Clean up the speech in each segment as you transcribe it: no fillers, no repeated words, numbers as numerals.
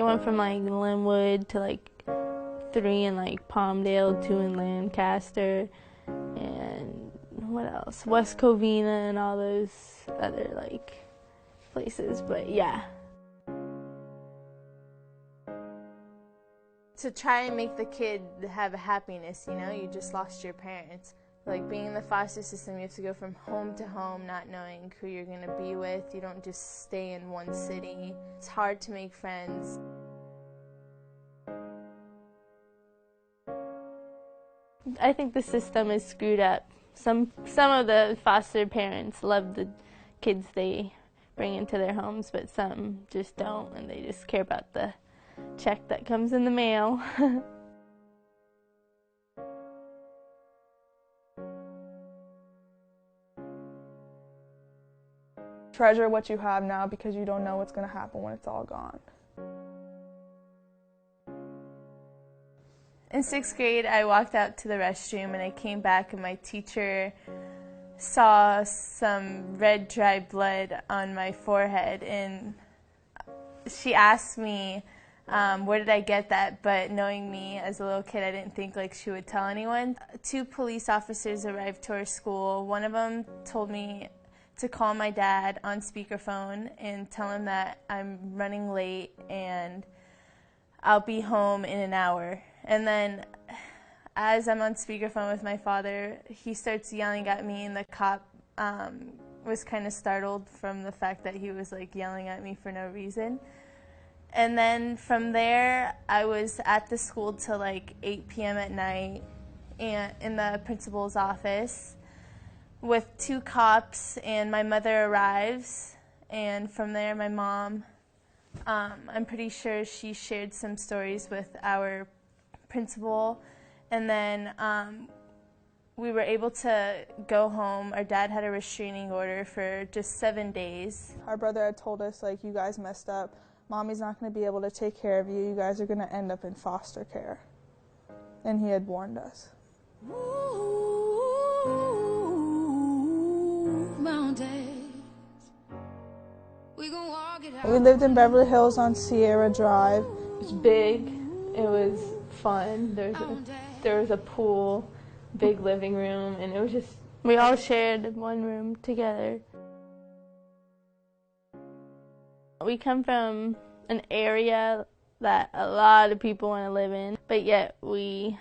it went from like Linwood to like 3 in like Palmdale, 2 in Lancaster, and what else? West Covina and all those other like places, but yeah. To try and make the kid have a happiness, you know, you just lost your parents. Like being in the foster system, you have to go from home to home not knowing who you're going to be with. You don't just stay in one city. It's hard to make friends. I think the system is screwed up. Some of the foster parents love the kids they bring into their homes, but some just don't, and they just care about the check that comes in the mail. Treasure what you have now because you don't know what's going to happen when it's all gone. In 6th grade, I walked out to the restroom and I came back and my teacher saw some red dry blood on my forehead, and she asked me where did I get that, but knowing me as a little kid, I didn't think like she would tell anyone. 2 police officers arrived to our school. One of them told me to call my dad on speakerphone and tell him that I'm running late and I'll be home in an hour. And then as I'm on speakerphone with my father, he starts yelling at me, and the cop was kind of startled from the fact that he was like yelling at me for no reason. And then from there, I was at the school till like 8 p.m. at night and in the principal's office with 2 cops, and my mother arrives, and from there my mom, I'm pretty sure she shared some stories with our principal, and then we were able to go home. Our dad had a restraining order for just 7 days. Our brother had told us, like, you guys messed up. Mommy's not going to be able to take care of you. You guys are going to end up in foster care. And he had warned us. We lived in Beverly Hills on Sierra Drive. It was big. It was fun. There was a pool, big living room, and it was just, we all shared one room together. We come from an area that a lot of people want to live in, but yet we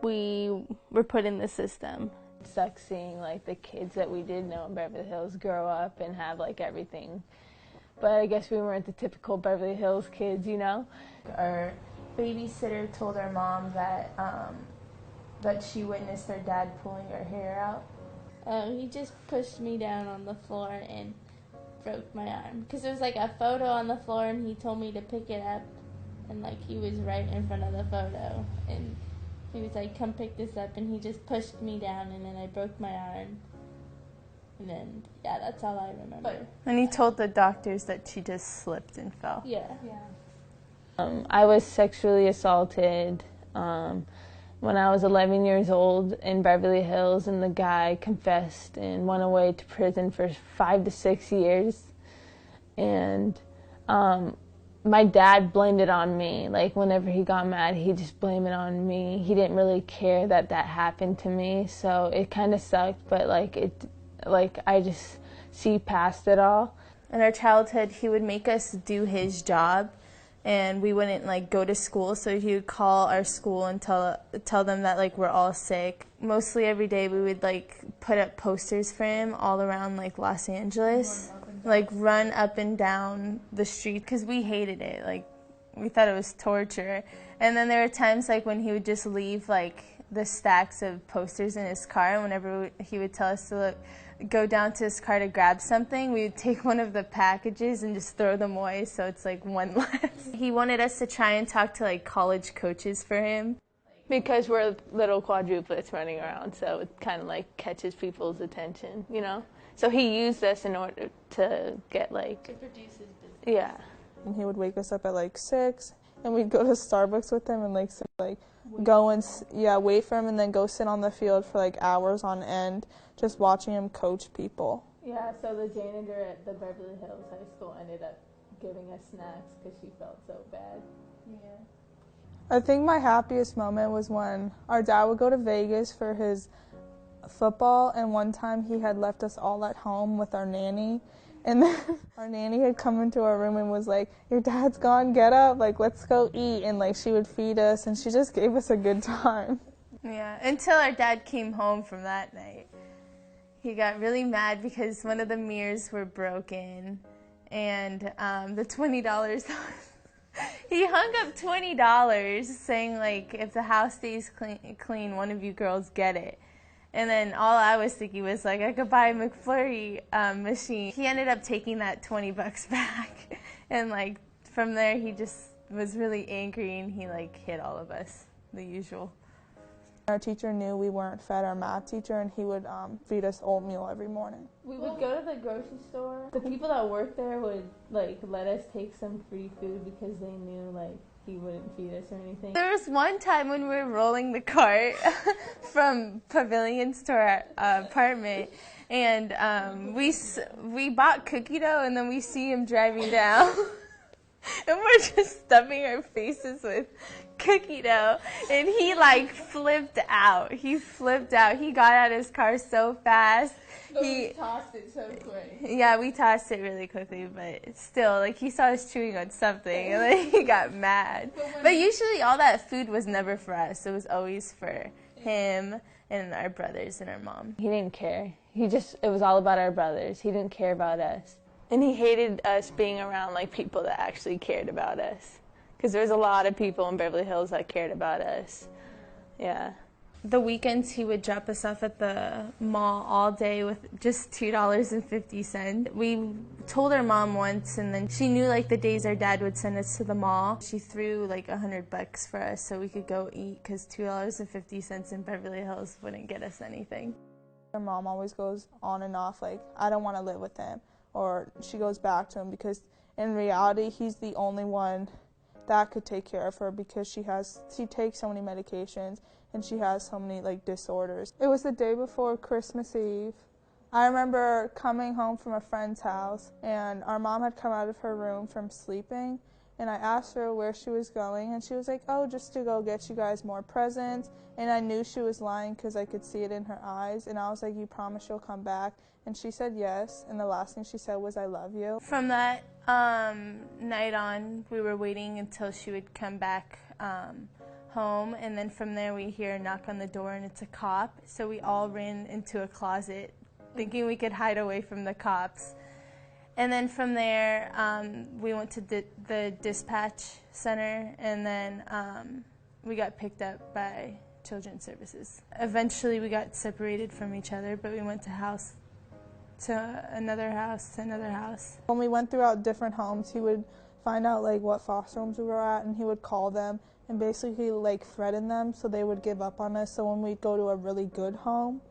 were put in the system. It sucks seeing like the kids that we did know in Beverly Hills grow up and have like everything. But I guess we weren't the typical Beverly Hills kids, you know? Our babysitter told our mom that that she witnessed her dad pulling her hair out. He just pushed me down on the floor and broke my arm. Because there was like a photo on the floor and he told me to pick it up, and like he was right in front of the photo. And he was like, come pick this up, and he just pushed me down, and then I broke my arm. And then, yeah, that's all I remember. And he told the doctors that she just slipped and fell. Yeah. I was sexually assaulted when I was 11 years old in Beverly Hills, and the guy confessed and went away to prison for 5 to 6 years. And my dad blamed it on me. Like, whenever he got mad, he just blamed it on me. He didn't really care that that happened to me, so it kind of sucked, but I just see past it all. In our childhood, he would make us do his job, and we wouldn't like go to school, so he would call our school and tell them that like we're all sick. Mostly every day we would like put up posters for him all around like Los Angeles, like run up and down the street, because we hated it. Like, we thought it was torture. And then there were times like when he would just leave like the stacks of posters in his car, and whenever he would tell us to go down to his car to grab something, we would take one of the packages and just throw them away, so it's like one less. He wanted us to try and talk to like college coaches for him, because we're little quadruplets running around, so it kind of like catches people's attention, you know? So he used us in order to get like... to produce his business. Yeah. And he would wake us up at like 6, and we'd go to Starbucks with him and like sit, like go and wait for him, and then go sit on the field for like hours on end, just watching him coach people. Yeah, so the janitor at the Beverly Hills High School ended up giving us snacks because she felt so bad. Yeah. I think my happiest moment was when our dad would go to Vegas for his football, and one time he had left us all at home with our nanny, and then our nanny had come into our room and was like, "Your dad's gone, get up, like let's go eat," and like she would feed us, and she just gave us a good time. Yeah, until our dad came home from that night. He got really mad because one of the mirrors were broken, and the $20 he hung up $20 saying, like, if the house stays clean, one of you girls get it. And then all I was thinking was, like, I could buy a McFlurry machine. He ended up taking that $20 back. And, like, from there he just was really angry, and he, like, hit all of us, the usual. Our teacher knew we weren't fed, our math teacher, and he would feed us oatmeal every morning. We would go to the grocery store. The people that worked there would like let us take some free food because they knew like he wouldn't feed us or anything. There was one time when we were rolling the cart from Pavilions to our apartment, and we bought cookie dough, and then we see him driving down. And we're just stuffing our faces with cookie dough. And he, like, flipped out. He flipped out. He got out of his car so fast. We tossed it so quick. Yeah, we tossed it really quickly, but still, like, he saw us chewing on something, and then he got mad. But usually all that food was never for us. It was always for him and our brothers and our mom. He didn't care. It was all about our brothers. He didn't care about us. And he hated us being around like people that actually cared about us. Because there's a lot of people in Beverly Hills that cared about us. Yeah. The weekends he would drop us off at the mall all day with just $2.50. We told our mom once, and then she knew like the days our dad would send us to the mall. She threw like $100 for us so we could go eat, because $2.50 in Beverly Hills wouldn't get us anything. Our mom always goes on and off like, I don't want to live with him. Or she goes back to him, because in reality he's the only one that could take care of her, because she takes so many medications and she has so many like disorders. It was the day before Christmas Eve. I remember coming home from a friend's house, and our mom had come out of her room from sleeping, and I asked her where she was going, and she was like, oh, just to go get you guys more presents. And I knew she was lying because I could see it in her eyes, and I was like, you promise you'll come back? And she said yes, and the last thing she said was, I love you. From that night on, we were waiting until she would come back home, and then from there we hear a knock on the door, and it's a cop. So we all ran into a closet thinking we could hide away from the cops. And then from there, we went to the dispatch center, and then we got picked up by Children's Services. Eventually we got separated from each other, but we went to another house. When we went throughout different homes, he would find out like what foster homes we were at, and he would call them and basically like threaten them so they would give up on us. So when we'd go to a really good home,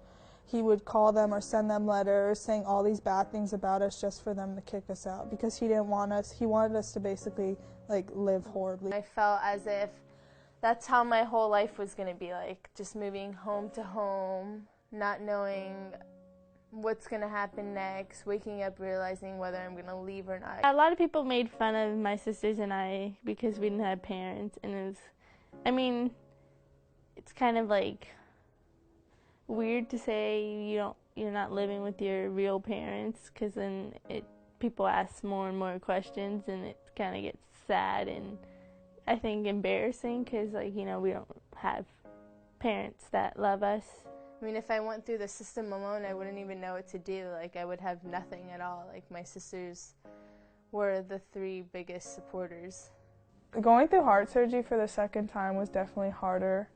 he would call them or send them letters saying all these bad things about us just for them to kick us out, because he didn't want us. He wanted us to basically like live horribly. I felt as if that's how my whole life was going to be, like just moving home to home, not knowing what's going to happen next, waking up realizing whether I'm going to leave or not. A lot of people made fun of my sisters and I because we didn't have parents, and it's kind of like weird to say you're not living with your real parents, because then people ask more and more questions, and it kind of gets sad and I think embarrassing, because we don't have parents that love us. I mean, if I went through the system alone, I wouldn't even know what to do. Like, I would have nothing at all. Like, my sisters were the three biggest supporters. Going through heart surgery for the second time was definitely harder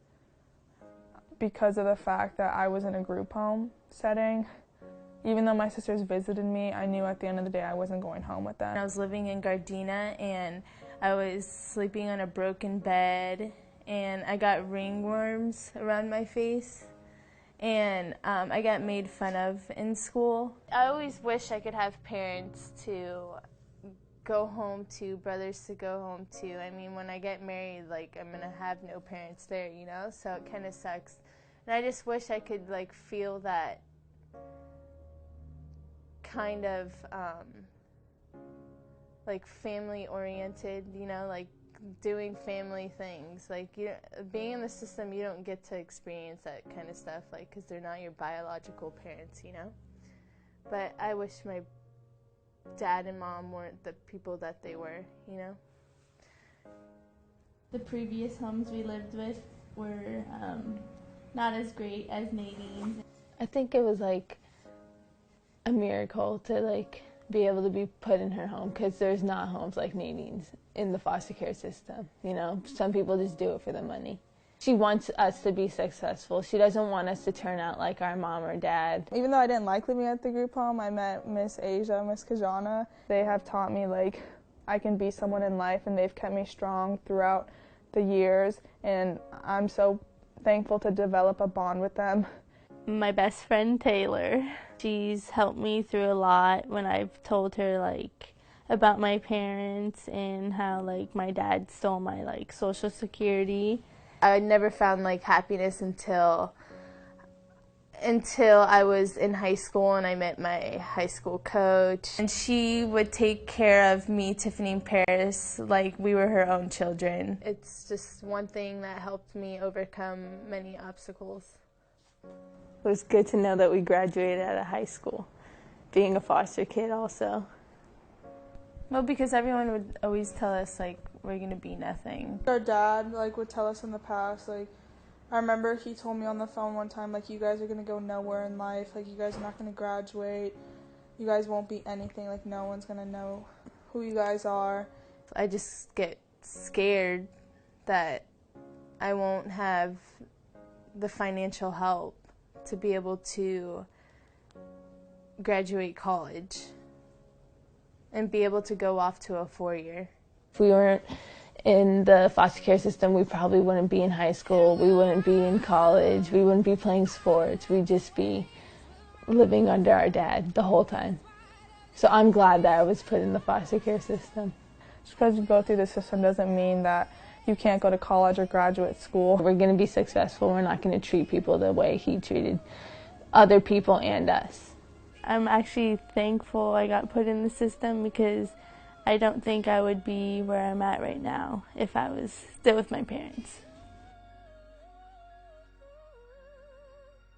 because of the fact that I was in a group home setting. Even though my sisters visited me, I knew at the end of the day I wasn't going home with them. I was living in Gardena, and I was sleeping on a broken bed, and I got ringworms around my face. And I got made fun of in school. I always wish I could have parents to go home to, brothers to go home to. I mean, when I get married, like, I'm gonna have no parents there, so it kind of sucks. And I just wish I could, like, feel that kind of like family oriented, you know, like doing family things. Like being in the system, you don't get to experience that kind of stuff, like, because they're not your biological parents, you know. But I wish my dad and mom weren't the people that they were, you know. The previous homes we lived with were not as great as Nadine's. I think it was like a miracle to like be able to be put in her home, because there's not homes like Nadine's in the foster care system. You know, some people just do it for the money. She wants us to be successful. She doesn't want us to turn out like our mom or dad. Even though I didn't like living at the group home, I met Miss Asia, Miss Kajana. They have taught me like I can be someone in life, and they've kept me strong throughout the years, and I'm so thankful to develop a bond with them. My best friend Taylor, she's helped me through a lot when I've told her like about my parents and how like my dad stole my like Social Security. I never found like happiness until I was in high school and I met my high school coach. And she would take care of me, Tiffany, and Paris like we were her own children. It's just one thing that helped me overcome many obstacles. It was good to know that we graduated out of high school, being a foster kid also. Well, because everyone would always tell us like we're gonna be nothing. Our dad like would tell us in the past, like I remember he told me on the phone one time, like, you guys are gonna go nowhere in life, like you guys are not gonna graduate, you guys won't be anything, like no one's gonna know who you guys are. I just get scared that I won't have the financial help to be able to graduate college and be able to go off to a 4-year. If we weren't in the foster care system, we probably wouldn't be in high school, we wouldn't be in college, we wouldn't be playing sports, we'd just be living under our dad the whole time. So I'm glad that I was put in the foster care system. Just because you go through the system doesn't mean that you can't go to college or graduate school. We're going to be successful. We're not going to treat people the way he treated other people and us. I'm actually thankful I got put in the system, because I don't think I would be where I'm at right now if I was still with my parents.